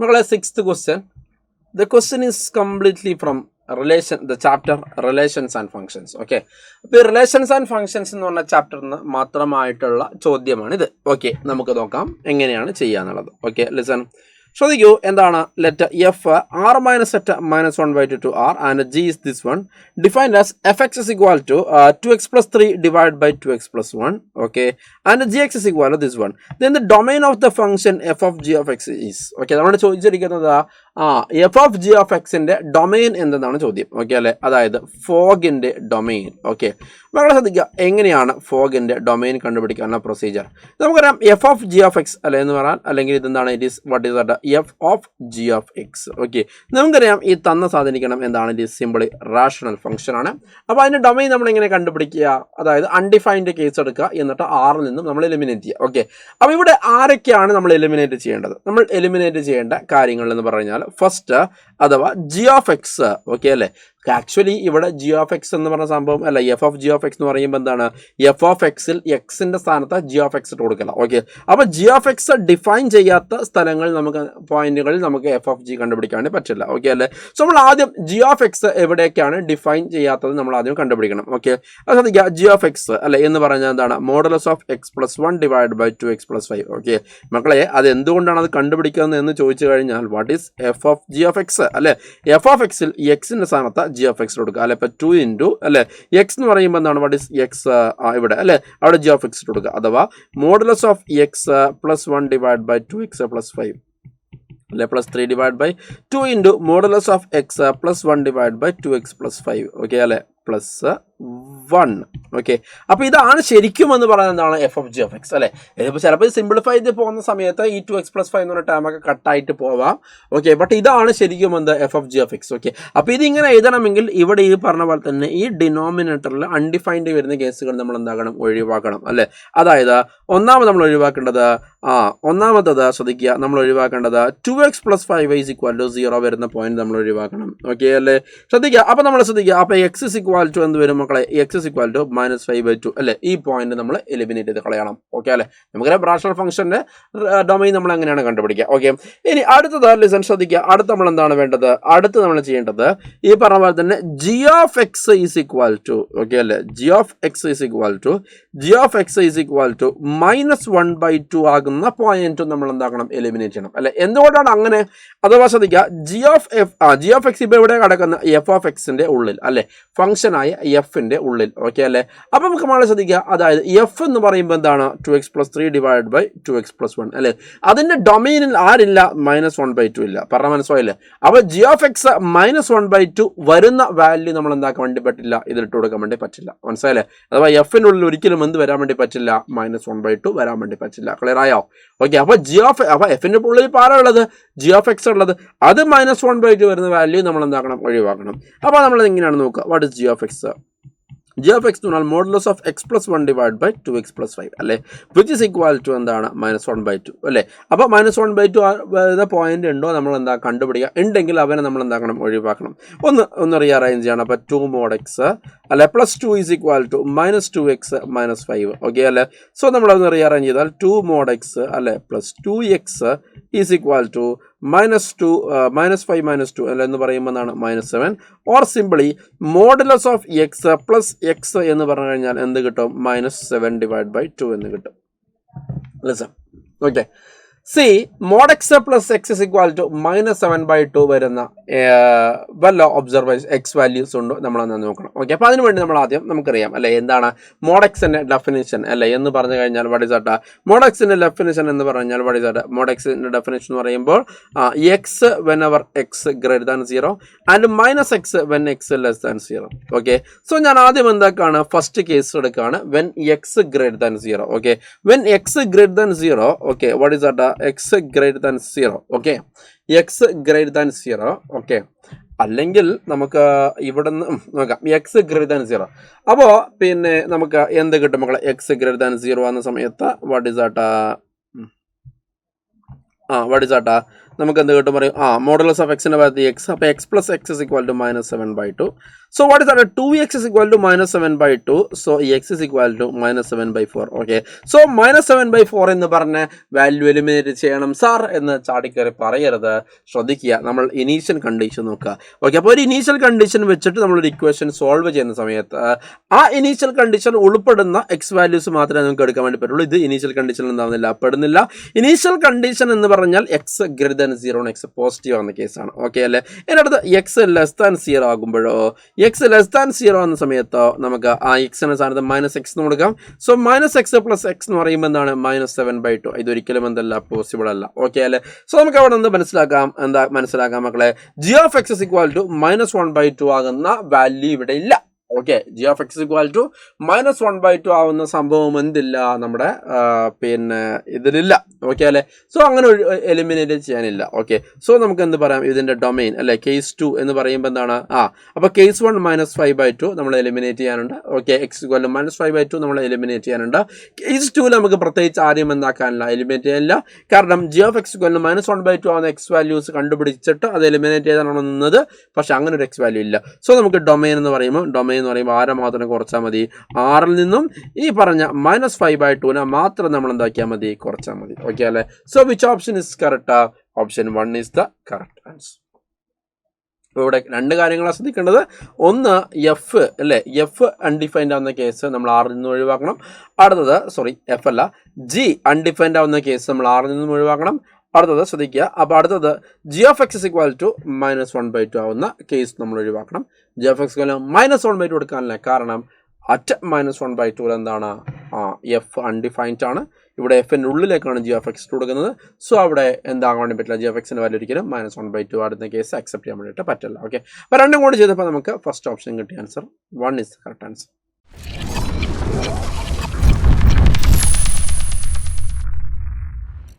മക്കളെ 6th question. The question is completely from the chapter Relations and Functions. Okay. അപ്പോൾ Relations and Functions എന്ന് പറഞ്ഞ ചാപ്റ്ററിന് മാത്രമായിട്ടുള്ള ചോദ്യമാണിത്. Okay, നമുക്ക് നോക്കാം എങ്ങനെയാണ് ചെയ്യാന്നുള്ളത്. Okay, listen. ശ്രദ്ധിക്കൂ, എന്താണ് let F R minus set -1/2 to r and g is this one, defined as fx is equal to 2x plus 3 divided by 2x plus 1, okay, and gx is equal to this one. Then the domain of the function f of g of x is, okay, നമ്മൾ ചോദിച്ചിരിക്കുന്നത് F of g of എക്സിന്റെ domain എന്തെന്നാണ് ചോദ്യം. Okay അല്ലെ, അതായത് ഫോഗിന്റെ domain. Okay, മക്കളെ ശ്രദ്ധിക്കുക, എങ്ങനെയാണ് ഫോഗിന്റെ domain കണ്ടുപിടിക്കാനുള്ള പ്രൊസീജിയർ. നമുക്കറിയാം F of g of x അല്ലെ എന്ന് പറയാൻ, അല്ലെങ്കിൽ ഇതെന്താണ്, it is what is f of g of X. Okay, നമുക്കറിയാം ഈ തന്ന സാധനിക്കണം എന്താണ്, it is simply rational function ആണ്. അപ്പോൾ അതിന്റെ ഡൊമെയിൻ നമ്മൾ എങ്ങനെ കണ്ടുപിടിക്കുക, അതായത് അൺഡിഫൈൻഡ് കേസ് എടുക്കുക, എന്നിട്ട് ആറിൽ നിന്നും നമ്മൾ എലിമിനേറ്റ് ചെയ്യുക. ഓക്കെ, അപ്പോൾ ഇവിടെ ആരൊക്കെയാണ് നമ്മൾ എലിമിനേറ്റ് ചെയ്യേണ്ടത്? നമ്മൾ എലിമിനേറ്റ് ചെയ്യേണ്ട കാര്യങ്ങൾ എന്ന് പറഞ്ഞാൽ ഫസ്റ്റ് അഥവാ ജി ഓഫ് എക്സ്. ഓക്കെ അല്ലേ, ആക്ച്വലി ഇവിടെ ജി ഓഫ് എക്സ് എന്ന് പറഞ്ഞ സംഭവം അല്ല, F of g of x എന്ന് പറയുമ്പോൾ എന്താണ്, എഫ് ഓഫ് എക്സിൽ എക്സിന്റെ സ്ഥാനത്ത് ജി ഓഫ് എക്സ് ഇട്ട് കൊടുക്കില്ല. ഓക്കെ, അപ്പോൾ ജി ഓഫ് എക്സ് ഡിഫൈൻ ചെയ്യാത്ത സ്ഥലങ്ങളിൽ നമുക്ക് പോയിന്റുകളിൽ നമുക്ക് എഫ് ഓഫ് ജി കണ്ടുപിടിക്കാൻ വേണ്ടി പറ്റില്ല. ഓക്കെ അല്ലേ, സോ നമ്മൾ ആദ്യം ജി ഓഫ് എക്സ് എവിടേക്കാണ് ഡിഫൈൻ ചെയ്യാത്തത് നമ്മൾ ആദ്യം കണ്ടുപിടിക്കണം. ഓക്കെ, അത് ശ്രദ്ധിക്കുക, ജി ഓഫ് എക്സ് അല്ലെ എന്ന് പറഞ്ഞാൽ എന്താണ്, modulus of x plus 1 divide by 2x plus 5. Okay മക്കളെ, അത് എന്തുകൊണ്ടാണ് അത് കണ്ടുപിടിക്കുന്നത് എന്ന് ചോദിച്ചു കഴിഞ്ഞാൽ, what is f of g of x അല്ലെ, എഫ് ഓഫ് എക്സിൽ എക്സിന്റെ സ്ഥാനത്ത് ജി ഓഫ് എക്സ് കൊടുക്കുക അല്ലെ. ഇപ്പൊ 2 into അല്ലെ എക്സ് എന്ന് പറയുമ്പോൾ എന്താണ്, വാട്ട് ഈസ് എക്സ് ഇവിടെ അല്ലെ, അവിടെ ജി ഓഫ് എക്സ് കൊടുക്കുക, അഥവാ modulus of x plus 1 divide by 2x plus 5 അല്ലെ, plus 3 divide by 2 into modulus of x plus 1 divide by 2x plus 5. Okay അല്ലെ, പ്ലസ് 1. ഓക്കെ, അപ്പോൾ ഇതാണ് ശരിക്കും എന്ന് പറയുന്നത് എന്താണ്, f of g of x അല്ലെ. ഇതിപ്പോൾ ചിലപ്പോൾ സിംപ്ലിഫൈ ചെയ്ത് പോകുന്ന സമയത്ത് ഈ 2x plus 5 എന്ന് പറഞ്ഞ ടേമൊക്കെ കട്ടായിട്ട് പോവാം. ഓക്കെ, ബട്ട് ഇതാണ് ശരിക്കും എന്ത്, F of g of X. Okay, അപ്പോൾ ഇതിങ്ങനെ എഴുതണമെങ്കിൽ ഇവിടെ ഈ പറഞ്ഞ പോലെ തന്നെ ഈ ഡിനോമിനേറ്ററിൽ അൺഡിഫൈൻഡ് വരുന്ന കേസുകൾ നമ്മൾ എന്താക്കണം, ഒഴിവാക്കണം അല്ലെ. അതായത് ഒന്നാമത് നമ്മൾ ഒഴിവാക്കേണ്ടത് ഒന്നാമത്തത് ശ്രദ്ധിക്കുക, നമ്മൾ ഒഴിവാക്കേണ്ടത് 2x plus 5 is equal to 0 വരുന്ന പോയിന്റ് നമ്മൾ ഒഴിവാക്കണം. ഓക്കെ അല്ലേ, ശ്രദ്ധിക്കുക. അപ്പോൾ നമ്മൾ ശ്രദ്ധിക്കുക, അപ്പോൾ എക്സ് ഇസ് ഈക്വൽ ടു എന്ത് വരും മക്കളെ, എക്സ് ഇസ് ഈക്വൽ ടു -5/2 അല്ലെ. ഈ പോയിന്റ് നമ്മൾ എലിമിനേറ്റ് ചെയ്ത് കളയണം. ഓക്കെ അല്ലെ, നമുക്കറിയാം റാഷണൽ ഫംഗ്ഷന്റെ ഡൊമൈൻ നമ്മൾ എങ്ങനെയാണ് കണ്ടുപിടിക്കുക. ഓക്കെ, ഇനി അടുത്തത് ലിസൺ, ശ്രദ്ധിക്കുക, അടുത്ത് നമ്മൾ എന്താണ് വേണ്ടത്, അടുത്ത് നമ്മൾ ചെയ്യേണ്ടത് ഈ പറഞ്ഞ പോലെ തന്നെ G of X is equal to, okay അല്ലെ, G of X is equal to -1/2 ആകുന്ന പോയിന്റ് നമ്മൾ എന്താക്കണം, എലിമിനേറ്റ് ചെയ്യണം അല്ലെ. എന്തുകൊണ്ടാണ് അങ്ങനെ, അഥവാ ശ്രദ്ധിക്കുക, ജി ഓഫ് എക്സ് ഇപ്പോൾ ഇവിടെ കിടക്കുന്ന എഫ് ഓഫ് എക്സിന്റെ ഉള്ളിൽ അല്ലെ, ഫംഗ്ഷനായ എഫിന്റെ ഉള്ളിൽ. ഓക്കെ അല്ലെ, അപ്പം നമുക്ക് നമ്മൾ ശ്രദ്ധിക്കുക, അതായത് എഫ് എന്ന് പറയുമ്പോൾ എന്താണ്, 2x plus 3 divide by 2x plus 1 അല്ലെ. അതിന്റെ ഡൊമൈനിൽ ആരില്ല, -1/2 ഇല്ല. പറഞ്ഞ മനസ്സിലായില്ലേ. അപ്പോൾ ജി ഓഫ് എക്സ് -1/2 വരുന്ന വാല്യൂ നമ്മൾ എന്താക്കാൻ വേണ്ടി പറ്റില്ല, ഇതിലിട്ട് കൊടുക്കാൻ വേണ്ടി പറ്റില്ല. മനസ്സിലായില്ലേ, അഥവാ എഫിന്റെ ഉള്ളിൽ ഒരിക്കലും എന്ത് വരാൻ വേണ്ടി പറ്റില്ല, -1/2 വരാൻ വേണ്ടി പറ്റില്ല. ക്ലിയർ ആയോ? ഓക്കെ, അപ്പോൾ അപ്പോൾ എഫിന്റെ ഉള്ളിൽ പാരാ ഉള്ളത്, ജി ഓഫ് എക്സ് ഉള്ളത്, അത് -1/2 വരുന്ന വാല്യൂ നമ്മൾ എന്താക്കണം, ഒഴിവാക്കണം. അപ്പോൾ നമ്മൾ എങ്ങനെയാണ് നോക്കുക, what is g of x? G of x എന്ന് പറഞ്ഞാൽ modulus of x plus 1 divide by 2x plus 5 അല്ലെ, വിച്ച് ഇസ് ഈക്വൽ ടു എന്താണ്, -1/2 അല്ലെ. അപ്പോൾ -1/2 പോയിന്റ് ഉണ്ടോ നമ്മൾ എന്താ കണ്ടുപിടിക്കുക, ഉണ്ടെങ്കിൽ അവനെ നമ്മൾ എന്താക്കണം, ഒഴിവാക്കണം. ഒന്ന് റീഅറേഞ്ച് ചെയ്യണം. അപ്പോൾ 2 mod x അല്ലെ plus 2 is equal to -2x -5. Okay അല്ലെ, സോ നമ്മളൊന്ന് റീഅറേഞ്ച് ചെയ്താൽ 2 mod x അല്ലെ plus 2x is equal to -2 -5 -2 അല്ല എന്ന് പറയുമ്പോൾ എന്താണ്, -7. Or simply modulus of x plus x എന്ന് പറഞ്ഞു കഴിഞ്ഞാൽ എന്ത് കിട്ടും, -7 ഡിവൈഡ് ബൈ 2 എന്ന് കിട്ടും. Listen, okay, see mod x plus x is equal to -7/2 വരുന്ന വല്ല ഒബ്സർവേഷൻ എക്സ് വാല്യൂസ് ഉണ്ടോ നമ്മളൊന്ന് നോക്കണം. ഓക്കെ, അപ്പോൾ അതിനുവേണ്ടി നമ്മൾ ആദ്യം നമുക്കറിയാം അല്ലെ, എന്താണ് മോഡ് എക്സിന്റെ ഡെഫിനിഷൻ അല്ലെ എന്ന് പറഞ്ഞു കഴിഞ്ഞാൽ, വാട്ട് ഇസ് ദാറ്റ് മോഡ് എക്സിന്റെ ഡെഫിനിഷൻ എന്ന് പറഞ്ഞാൽ, വാട്ട് ഇസ് ദാറ്റ് മോഡ് എക്സിന്റെ ഡെഫിനിഷൻ എന്ന് പറയുമ്പോൾ X when ever X greater than 0 and -x when X less than 0. Okay, so ഞാൻ ആദ്യം എന്താക്കാണ്, ഫസ്റ്റ് കേസ് എടുക്കുകയാണ്, when X greater than 0. Okay, when X greater than 0. Okay, what is that X greater than 0. Okay, X greater than 0. Okay, അല്ലെങ്കിൽ നമുക്ക് ഇവിടെ നിന്ന് നോക്കാം, X greater than 0. അപ്പോൾ പിന്നെ നമുക്ക് എന്ത് കിട്ടും മക്കളെ, എക്സ് ഗ്രേറ്റർ ദാൻ 0 ആകുന്ന സമയത്ത് വാട്ട് ഇസ് ദാറ്റ് നമുക്ക് എന്ത് കിട്ടും പറയും മോഡുലസ് ഓഫ് എക്സിൻ്റെ ഭാഗത്ത് എക്സ്, അപ്പോൾ x plus x is equal to -7/2. So what is that? 2x is equal to -7/2. So x is equal to -7/4. Okay, so -7/4 എന്ന് പറഞ്ഞ വാല്യൂ എലിമിനേറ്റ് ചെയ്യണം സാർ എന്ന് ചാടിക്കയറി പറയരുത്. ശ്രദ്ധിക്കുക, നമ്മൾ ഇനീഷ്യൽ കണ്ടീഷൻ നോക്കുക. ഓക്കെ, അപ്പോൾ ഒരു ഇനീഷ്യൽ കണ്ടീഷൻ വെച്ചിട്ട് നമ്മളൊരു ഇക്വേഷൻ സോൾവ് ചെയ്യുന്ന സമയത്ത് ആ ഇനീഷ്യൽ കണ്ടീഷൻ ഉൾപ്പെടുന്ന എക്സ് വാല്യൂസ് മാത്രമേ നമുക്ക് എടുക്കാൻ വേണ്ടി പറ്റുള്ളൂ. ഇത് ഇനീഷ്യൽ കണ്ടീഷൻ എന്താവുന്നില്ല, പെടുന്നില്ല. ഇനീഷ്യൽ കണ്ടീഷൻ എന്ന് പറഞ്ഞാൽ X greater than 0 X positive ആവുന്ന കേസാണ്. ഓക്കെ അല്ലേ? ഇതിനടുത്ത് എക്സ് ലെസ് ദാൻ 0 ആകുമ്പോഴോ, എക്സ് ലെസ് ദാൻ 0 എന്ന സമയത്തോ നമുക്ക് ആ എക്സിന്റെ സ്ഥാനത്ത് -x എന്ന് കൊടുക്കാം. സോ -x + x എന്ന് പറയുമ്പോൾ എന്താണ്? -7/2. ഇതൊരിക്കലും എന്തല്ല, പോസിബിൾ അല്ല. ഓക്കെ അല്ലേ? സോ നമുക്ക് അവിടെ നിന്ന് മനസ്സിലാക്കാം മക്കളെ, g of x is equal to -1/2 ആകുന്ന വാല്യൂ ഇവിടെ ഇല്ല. Okay, g of x is equal to -1/2 ആവുന്ന സംഭവം എന്തില്ല, നമ്മുടെ പിന്നെ ഇതിലില്ല. ഓക്കെ അല്ലേ? സോ അങ്ങനെ എലിമിനേറ്റ് ചെയ്യാനില്ല. ഓക്കെ, സോ നമുക്ക് എന്ത് പറയാം, ഇതിന്റെ ഡൊമൈൻ അല്ലെ, കേസ് 2 എന്ന് പറയുമ്പോൾ എന്താണ്? അപ്പോൾ കേസ് 1 -5/2 നമ്മൾ എലിമിനേറ്റ് ചെയ്യാനുണ്ട്. ഓക്കെ, x = -5/2 നമ്മൾ എലിമിനേറ്റ് ചെയ്യാനുണ്ട്. കേസ് 2 നമുക്ക് പ്രത്യേകിച്ച് ആദ്യം എന്താക്കാനില്ല, എലിമിനേറ്റ് ചെയ്യാനില്ല. കാരണം g of x = -1/2 ആവുന്ന എക്സ് വാല്യൂസ് കണ്ടുപിടിച്ചിട്ട് അത് എലിമിനേറ്റ് ചെയ്താണോ നിന്നത്. പക്ഷെ അങ്ങനെ ഒരു എക്സ് വാല്യൂ ഇല്ല. സോ നമുക്ക് ഡൊമൈൻ എന്ന് പറയുമ്പോൾ ആരെ മാത്രം കുറച്ചാൽ മതി, ആറിൽ നിന്നും ഈ പറഞ്ഞ -5/2 മാത്രം നമ്മൾ എന്താക്കിയാൽ മതി, കുറച്ചാൽ മതി. ഓക്കെ അല്ലേ? So which option is correct? Option 1 is the correct answer. അപ്പോൾ ഇവിടെ രണ്ട് കാര്യങ്ങളാണ് ശ്രദ്ധിക്കേണ്ടത്. ഒന്ന്, എഫ് അല്ലേ, എഫ് അൺഡിഫൈൻഡ് ആവുന്ന കേസ് നമ്മൾ ആറിൽ നിന്നും ഒഴിവാക്കണം. അടുത്തത് എഫ് അല്ല, ജി അൺഡിഫൈൻഡ് ആവുന്ന കേസ് നമ്മൾ ആറിൽ നിന്നും ഒഴിവാക്കണം. അടുത്തത് ശ്രദ്ധിക്കുക. അപ്പോൾ അടുത്തത് g of x is equal to -1/2 ആവുന്ന കേസ് നമ്മൾ ഒഴിവാക്കണം. g of x -1/2 എടുക്കാനല്ല, കാരണം അറ്റ് -1/2 എന്താണ്, എഫ് അൺഡിഫൈൻഡ് ആണ്. ഇവിടെ എഫിൻ്റെ ഉള്ളിലേക്കാണ് g of x കൊടുക്കുന്നത്. സോ അവിടെ എന്താകാൻ വേണ്ടി പറ്റില്ല, g of x വാല്യൂ ഒരിക്കലും -1/2 ആടുന്ന കേസ് അക്സെപ്റ്റ് ചെയ്യാൻ വേണ്ടിയിട്ട് പറ്റില്ല. ഓക്കെ, അപ്പോൾ രണ്ടും കൂടി ചെയ്തപ്പോൾ നമുക്ക് ഫസ്റ്റ് ഓപ്ഷൻ കിട്ടിയ answer 1 is the correct answer.